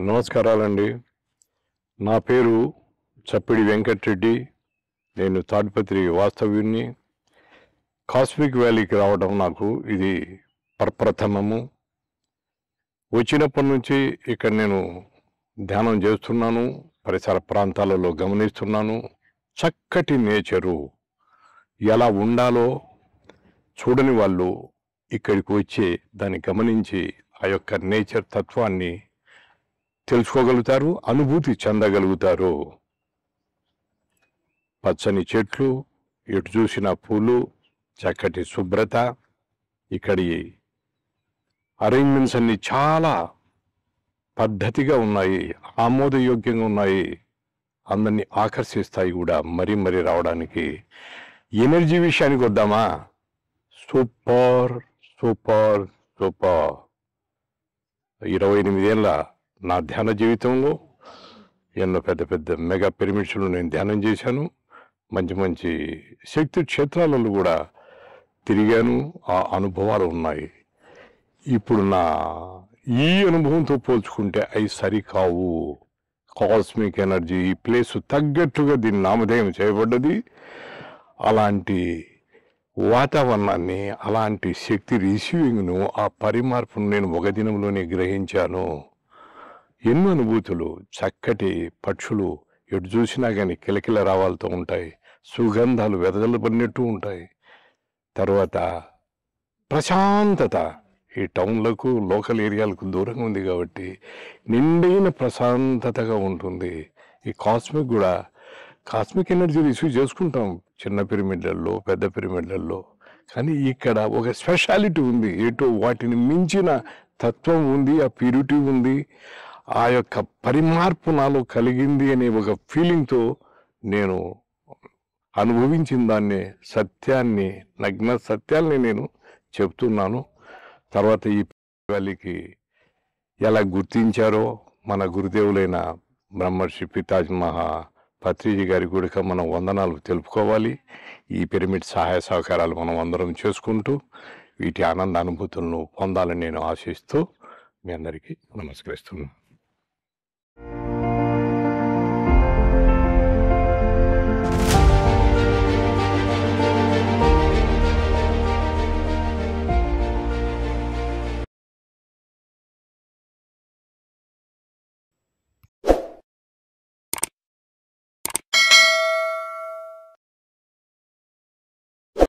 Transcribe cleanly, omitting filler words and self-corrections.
నమస్కారాలండి. నా పేరు చప్పిడి వెంకటరెడ్డి. నేను తాడిపత్రి వాస్తవ్యుడిని. కాస్మిక్ వ్యాలీకి రావడం నాకు ఇది ప్రప్రథమము. వచ్చినప్పటి నుంచి ఇక్కడ నేను ధ్యానం చేస్తున్నాను, పరిసర ప్రాంతాలలో గమనిస్తున్నాను. చక్కటి నేచరు ఎలా ఉండాలో చూడని వాళ్ళు ఇక్కడికి వచ్చి దాన్ని గమనించి ఆ యొక్క నేచర్ తత్వాన్ని తెలుసుకోగలుగుతారు, అనుభూతి చెందగలుగుతారు. పచ్చని చెట్లు, ఎటు చూసిన పూలు, చక్కటి శుభ్రత, ఇక్కడి అరేంజ్మెంట్స్ అన్ని చాలా పద్ధతిగా ఉన్నాయి, ఆమోదయోగ్యంగా ఉన్నాయి, అందరినీ ఆకర్షిస్తాయి కూడా. మరీ మరీ రావడానికి ఎనర్జీ విషయానికి వద్దామా? Super super super. 28 ఏళ్ళ నా ధ్యాన జీవితంలో ఎన్నో పెద్ద పెద్ద మెగా పిరమిడ్స్లో నేను ధ్యానం చేశాను. మంచి మంచి శక్తి క్షేత్రాలలో కూడా తిరిగాను. ఆ అనుభవాలు ఉన్నాయి. ఇప్పుడు నా ఈ అనుభవంతో పోల్చుకుంటే అవి సరికావు. కాస్మిక్ ఎనర్జీ ఈ ప్లేస్ తగ్గట్టుగా దీన్ని నామధేయం చేయబడ్డది. అలాంటి వాతావరణాన్ని, అలాంటి శక్తి రిసీవింగ్ను, ఆ పరిమార్పును నేను ఒక దినంలోనే గ్రహించాను. ఎన్నో అనుభూతులు. చక్కటి పక్షులు ఎటు చూసినా కానీ కిలకిల రావాలతో ఉంటాయి, సుగంధాలు వెదజల్లబడినట్టు ఉంటాయి. తర్వాత ప్రశాంతత. ఈ టౌన్లకు, లోకల్ ఏరియాలకు దూరంగా ఉంది కాబట్టి నిండైన ప్రశాంతతగా ఉంటుంది. ఈ కాస్మిక్ కూడా, కాస్మిక్ ఎనర్జీ రిసీవ్ చేసుకుంటాం చిన్న పిరమిడ్లలో, పెద్ద పిరమిడ్లలో. కానీ ఇక్కడ ఒక స్పెషాలిటీ ఉంది, ఏటో వాటిని మించిన తత్వం ఉంది, ఆ ప్యూరిటీ ఉంది. ఆ యొక్క పరిమార్పు నాలో కలిగింది అనే ఒక ఫీలింగ్తో నేను అనుభవించిన దాన్ని, సత్యాన్ని, నగ్న సత్యాల్ని నేను చెప్తున్నాను. తర్వాత ఈ వ్యాలీకి ఎలా గుర్తించారో మన గురుదేవులైన బ్రహ్మర్షి పితాజీ మహా పత్రిజీ గారి కూడా మనం వందనాలు తెలుపుకోవాలి. ఈ పిరమిడ్ సహాయ సహకారాలు మనం అందరం చేసుకుంటూ వీటి ఆనంద అనుభూతులను పొందాలని నేను ఆశిస్తూ మీ అందరికీ నమస్కరిస్తున్నాను.